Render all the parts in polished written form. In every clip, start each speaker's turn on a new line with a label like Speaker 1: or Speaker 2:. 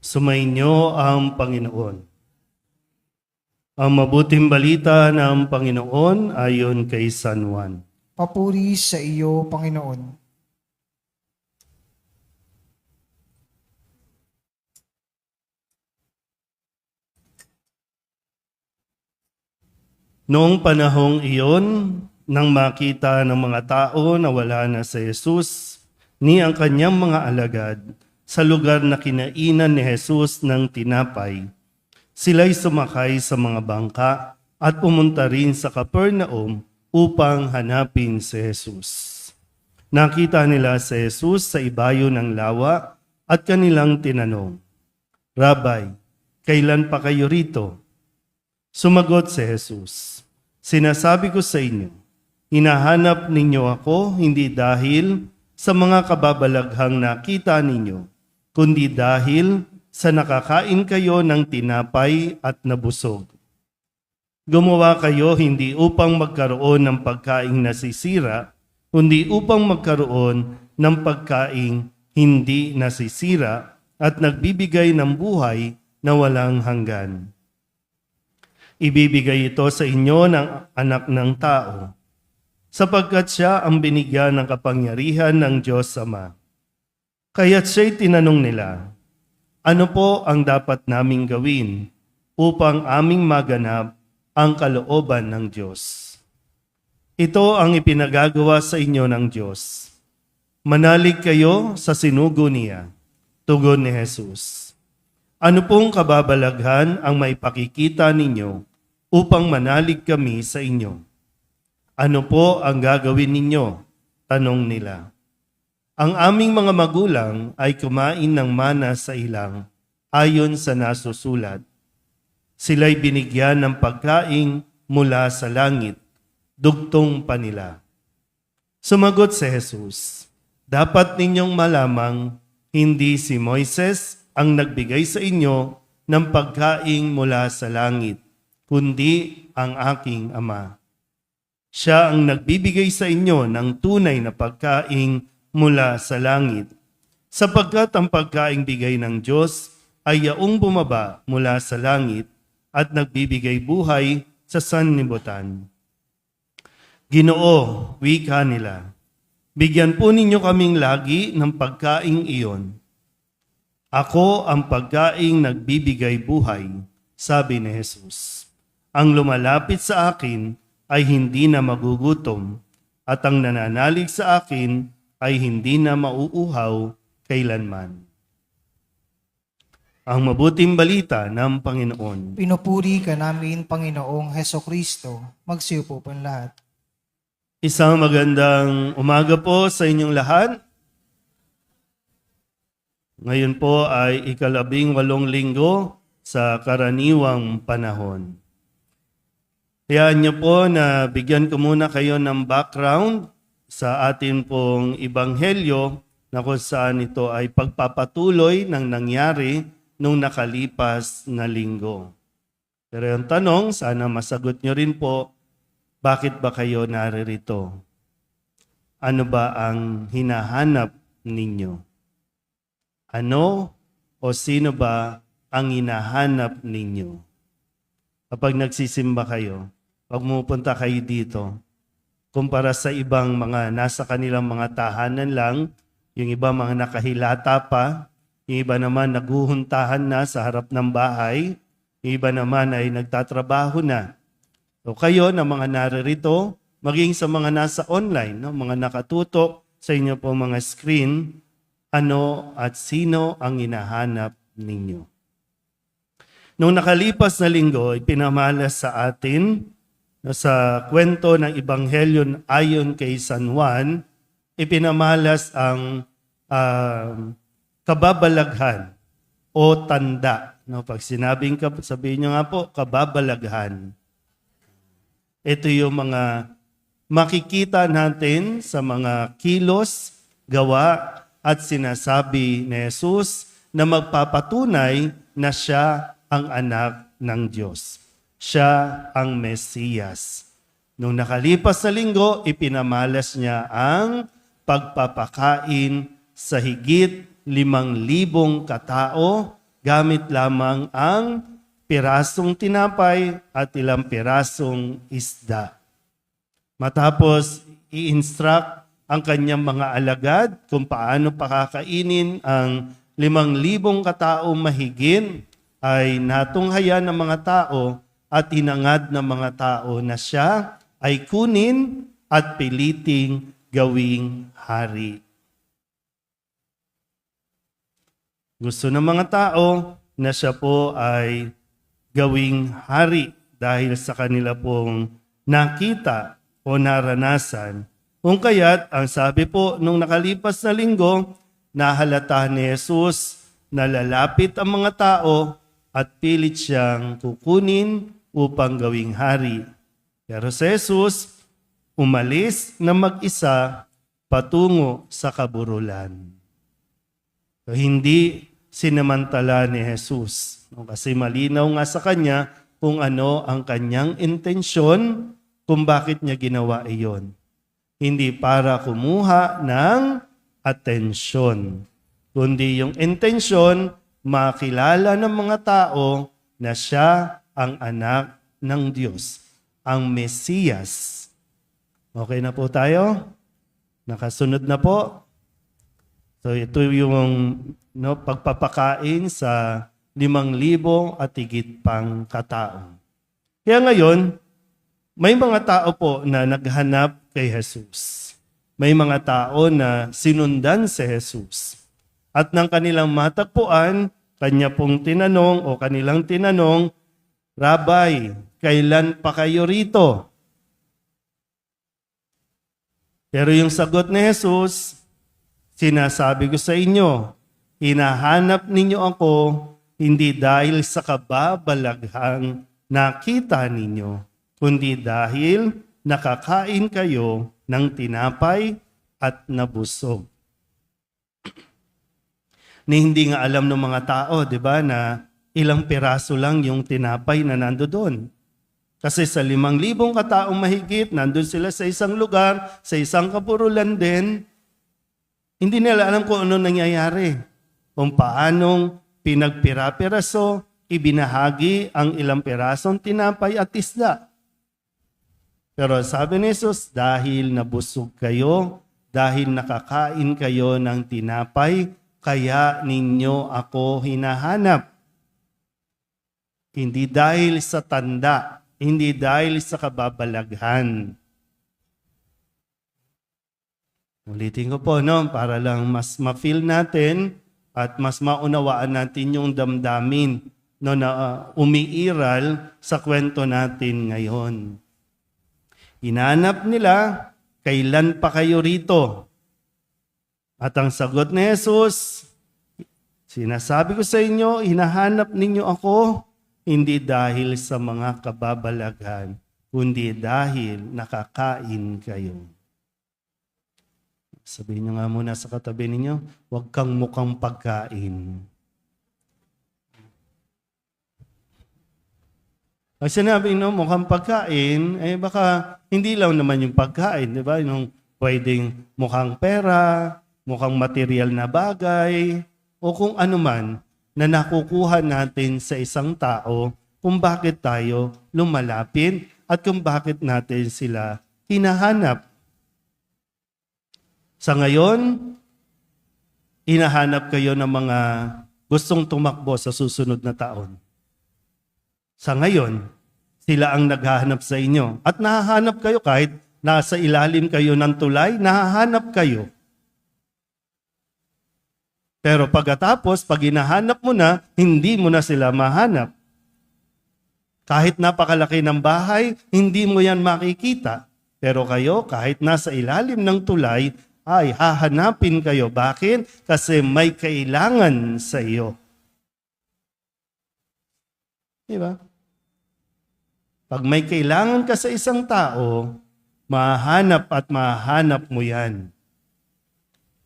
Speaker 1: Sumainyo ang Panginoon. Ang mabuting balita ng Panginoon ayon kay San Juan.
Speaker 2: Papuri sa iyo, Panginoon.
Speaker 1: Noong panahong iyon, nang makita ng mga tao na wala na si Jesus, ni ang kanyang mga alagad, sa lugar na kinainan ni Jesus ng tinapay, sila'y sumakay sa mga bangka at pumunta rin sa Capernaum upang hanapin si Jesus. Nakita nila si Jesus sa ibayo ng lawa at kanilang tinanong, "Rabay, kailan pa kayo rito?" Sumagot si Jesus, "Sinasabi ko sa inyo, hinahanap ninyo ako hindi dahil sa mga kababalaghang nakita ninyo, kundi dahil sa nakakain kayo ng tinapay at nabusog. Gumawa kayo hindi upang magkaroon ng pagkaing nasisira, kundi upang magkaroon ng pagkaing hindi nasisira at nagbibigay ng buhay na walang hanggan. Ibibigay ito sa inyo ng anak ng tao, sapagkat siya ang binigyan ng kapangyarihan ng Diyos Ama." Kaya't siya'y tinanong nila, "Ano po ang dapat naming gawin upang aming maganap ang kalooban ng Diyos?" "Ito ang ipinagagawa sa inyo ng Diyos. Manalig kayo sa sinugo niya," tugon ni Jesus. "Ano pong kababalaghan ang maipakikita ninyo upang manalig kami sa inyo?" "Ano po ang gagawin ninyo?" tanong nila. "Ang aming mga magulang ay kumain ng mana sa ilang ayon sa nasusulat. Sila'y binigyan ng pagkaing mula sa langit, dugtong pa nila." Sumagot si Jesus, "Dapat ninyong malamang hindi si Moises ang nagbigay sa inyo ng pagkaing mula sa langit, kundi ang aking Ama. Siya ang nagbibigay sa inyo ng tunay na pagkaing mula sa langit, sapagkat ang pagkaing bigay ng Diyos ay yaong bumaba mula sa langit at nagbibigay buhay sa sanlibutan." "Ginoo," wika nila, "bigyan po ninyo kaming lagi ng pagkaing iyon." "Ako ang pagkaing nagbibigay buhay," sabi ni Jesus. "Ang lumalapit sa akin ay hindi na magugutom, at ang nananalig sa akin ay hindi na mauuhaw kailanman." Ang mabuting balita ng Panginoon.
Speaker 2: Pinupuri ka namin, Panginoong Hesukristo. Magsiupo po ang lahat.
Speaker 1: Isang magandang umaga po sa inyong lahat. Ngayon po ay 18 linggo sa karaniwang panahon. Hayaan niyo po na bigyan ko muna kayo ng background sa atin pong ebanghelyo na kung saan ito ay pagpapatuloy ng nangyari nung nakalipas na linggo. Pero yung tanong, sana masagot niyo rin po, bakit ba kayo naririto? Ano ba ang hinahanap ninyo? Ano o sino ba ang hinahanap ninyo? Kapag nagsisimba kayo, pag pumupunta kayo dito, kumpara sa ibang mga nasa kanilang mga tahanan lang, yung iba mga nakahilata pa, yung iba naman naguhuntahan na sa harap ng bahay, yung iba naman ay nagtatrabaho na. So kayo na mga naririto, maging sa mga nasa online, no? Mga nakatutok sa inyo po mga screen, ano at sino ang hinahanap ninyo? Nung nakalipas na linggo, ipinamalas sa atin sa kwento ng Ebanghelyo ayon kay San Juan, ipinamalas ang kababalaghan o tanda. No, pag sinabing sabihin nyo nga po, kababalaghan. Ito yung mga makikita natin sa mga kilos, gawa at sinasabi ni Jesus na magpapatunay na siya ang anak ng Diyos. Siya ang Mesiyas. Nung nakalipas na linggo, ipinamalas niya ang pagpapakain sa higit 5,000 katao gamit lamang ang pirasong tinapay at ilang pirasong isda. Matapos i-instruct ang kanyang mga alagad kung paano pakakainin ang 5,000 kataong mahigit, ay natunghayan ng mga tao at hinangad ng mga tao na siya ay kunin at piliting gawing hari. Gusto ng mga tao na siya po ay gawing hari dahil sa kanila pong nakita o naranasan. Kung kaya't, ang sabi po nung nakalipas na linggo, nahalata ni Jesus na lalapit ang mga tao at pilit siyang kukunin upang gawing hari. Pero si Jesus, umalis na mag-isa patungo sa kaburulan. So, hindi sinamantala ni Jesus. Kasi malinaw nga sa kanya kung ano ang kanyang intensyon kung bakit niya ginawa iyon. Hindi para kumuha ng atensyon, kundi yung intensyon, makilala ng mga tao na siya ang anak ng Diyos, ang Mesiyas. Okay na po tayo? Nakasunod na po? So ito yung pagpapakain sa 5,000 at higit pang katao. Kaya ngayon, may mga tao po na naghanap kay Jesus. May mga tao na sinundan si Jesus. At nang kanilang matagpuan, kanya pong tinanong o kanilang tinanong, Rabbi, kailan pa kayo rito? Pero yung sagot ni Jesus, sinasabi ko sa inyo, hinahanap ninyo ako hindi dahil sa kababalaghang nakita ninyo, kundi dahil nakakain kayo ng tinapay at nabusog. Ni hindi nga alam ng mga tao, di ba, na ilang piraso lang yung tinapay na nandoon. Kasi sa 5,000 kataong mahigit, nandun sila sa isang lugar, sa isang kaburulan din, hindi nila alam kung ano nangyayari. Kung paanong pinagpira-piraso, ibinahagi ang ilang pirasong tinapay at isda. Pero sabi ni Jesus, dahil nabusog kayo, dahil nakakain kayo ng tinapay, kaya ninyo ako hinahanap. Hindi dahil sa tanda, hindi dahil sa kababalaghan. Ulitin ko po, para lang mas ma-feel natin at mas maunawaan natin yung damdamin na umiiral sa kwento natin ngayon. Hinanap nila, kailan pa kayo rito? At ang sagot ni Jesus, sinasabi ko sa inyo, hinahanap ninyo ako, hindi dahil sa mga kababalaghan, kundi dahil nakakain kayo. Sabihin nyo nga muna sa katabi ninyo, huwag kang mukhang pagkain. Pag sinabi mukhang pagkain, baka hindi lang naman yung pagkain, di ba? Yung pwedeng mukhang pera, mukhang material na bagay, o kung ano man na nakukuha natin sa isang tao kung bakit tayo lumalapit at kung bakit natin sila hinahanap. Sa ngayon, hinahanap kayo ng mga gustong tumakbo sa susunod na taon. Sa ngayon, sila ang naghahanap sa inyo. At nahahanap kayo kahit nasa ilalim kayo ng tulay, nahahanap kayo. Pero pagkatapos, pag hinahanap mo na, hindi mo na sila mahanap. Kahit napakalaki ng bahay, hindi mo yan makikita. Pero kayo, kahit nasa ilalim ng tulay, ay hahanapin kayo. Bakit? Kasi may kailangan sa iyo. Diba? Pag may kailangan ka sa isang tao, mahanap at mahanap mo yan.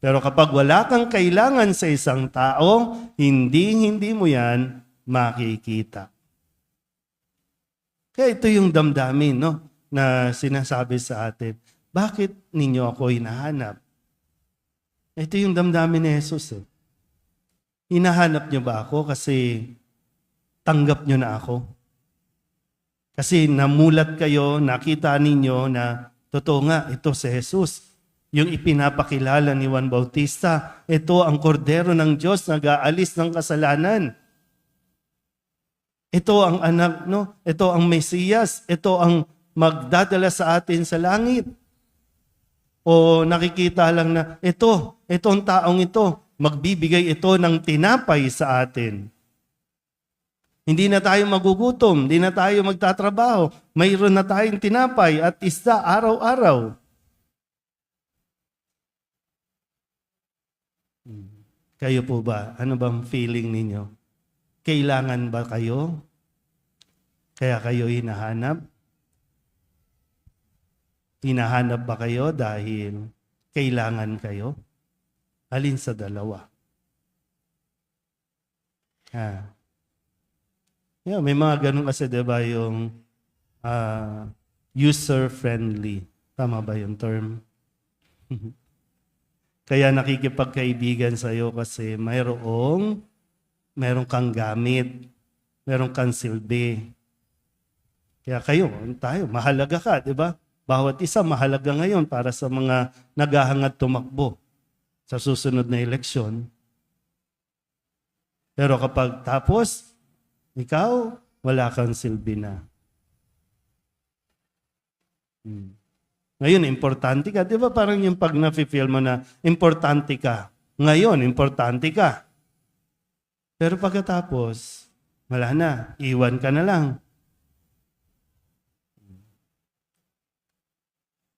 Speaker 1: Pero kapag wala kang kailangan sa isang tao, hindi mo yan makikita. Kaya ito yung damdamin, na sinasabi sa atin. Bakit ninyo ako hinahanap? Ito yung damdamin ni Jesus. Hinahanap niyo ba ako kasi tanggap niyo na ako? Kasi namulat kayo, nakita ninyo na totoo nga, ito si Jesus. Yung ipinapakilala ni Juan Bautista, ito ang kordero ng Diyos na nag-aalis ng kasalanan. Ito ang anak, no? Ito ang Mesiyas. Ito ang magdadala sa atin sa langit. O nakikita lang na itong taong ito, magbibigay ito ng tinapay sa atin. Hindi na tayo magugutom, hindi na tayo magtatrabaho. Mayroon na tayong tinapay at isda araw-araw. Kayo po ba? Ano bang feeling ninyo? Kailangan ba kayo? Kaya kayo hinahanap? Hinahanap ba kayo dahil kailangan kayo? Alin sa dalawa? Yeah, may mga ganun kasi diba yung user-friendly. Tama ba yung term? Kaya nakikipagkaibigan sa'yo kasi meron kang gamit, meron kang silbi. Kaya tayo, mahalaga ka, di ba? Bawat isa mahalaga ngayon para sa mga naghahangad tumakbo sa susunod na eleksyon. Pero kapag tapos, ikaw, wala kang silbi na. Ngayon, importante ka. Di ba parang yung pag na-feel mo na importante ka. Ngayon, importante ka. Pero pagkatapos, wala na. Iwan ka na lang.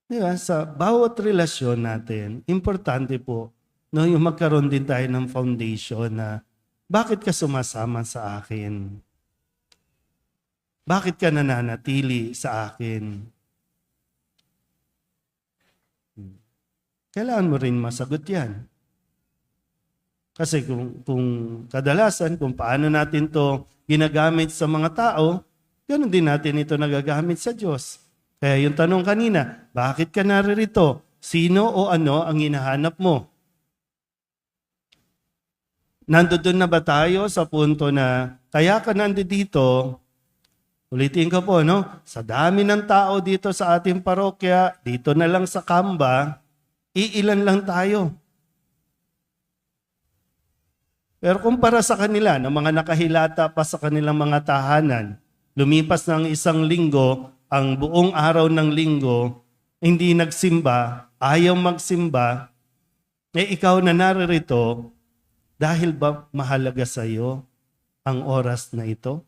Speaker 1: Di ba? Sa bawat relasyon natin, importante po no, yung magkaroon din tayo ng foundation na bakit ka sumasama sa akin? Bakit ka nananatili sa akin? Kailangan mo rin masagot yan. Kasi kung kadalasan, kung paano natin to ginagamit sa mga tao, ganun din natin ito nagagamit sa Diyos. Kaya yung tanong kanina, bakit ka naririto? Sino o ano ang hinahanap mo? Nandoon na ba tayo sa punto na kaya ka nandito, ulitin ko po, no? Sa dami ng tao dito sa ating parokya, dito na lang sa Kamba, iilan lang tayo. Pero kumpara sa kanila, ng mga nakahilata pa sa kanilang mga tahanan, lumipas ng 1 linggo, ang buong araw ng linggo, hindi nagsimba, ayaw magsimba, ikaw na naririto, dahil ba mahalaga sa iyo ang oras na ito?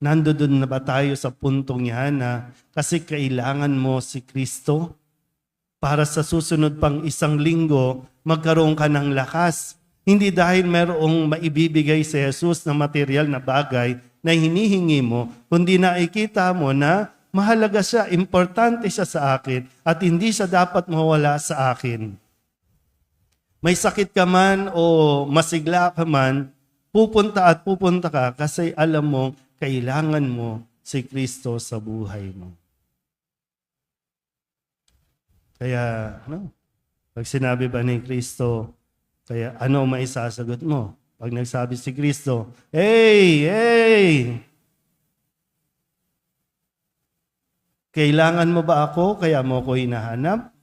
Speaker 1: Nandoon na ba tayo sa puntong yan na kasi kailangan mo si Kristo para sa susunod pang 1 linggo magkaroon ka ng lakas? Hindi dahil merong maibibigay si Jesus na material na bagay na hinihingi mo, kundi nakikita mo na mahalaga siya, importante siya sa akin at hindi siya dapat mawala sa akin. May sakit ka man o masigla ka man, pupunta ka kasi alam mo, kailangan mo si Kristo sa buhay mo. Kaya, pag sinabi ba ni Kristo, kaya ano maisasagot mo? Pag nagsabi si Kristo, Hey! Kailangan mo ba ako kaya mo ko hinahanap?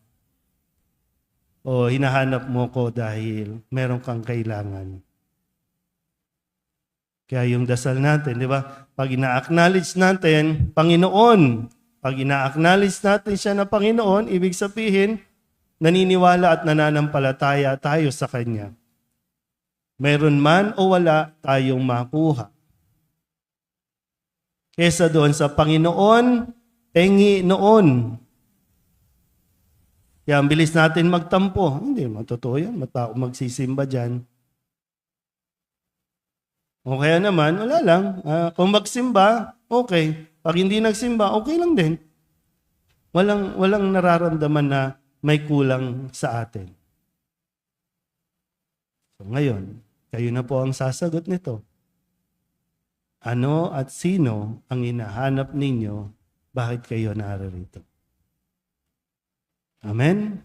Speaker 1: O hinahanap mo ko dahil meron kang kailangan? Kaya yung dasal natin, di ba? Pag ina-acknowledge natin, Panginoon, pag ina-acknowledge natin siya na Panginoon, ibig sabihin, naniniwala at nananampalataya tayo sa Kanya. Meron man o wala tayong makuha. Kesa doon sa Panginoon, tengi noon. Kaya ang bilis natin magtampo. Hindi, matotoo yan. Matao magsisimba dyan. O kaya naman, wala lang. Kung magsimba, okay. Pag hindi nagsimba, okay lang din. Walang nararamdaman na may kulang sa atin. So ngayon, kayo na po ang sasagot nito. Ano at sino ang hinahanap ninyo? Bakit kayo naririto? Amen?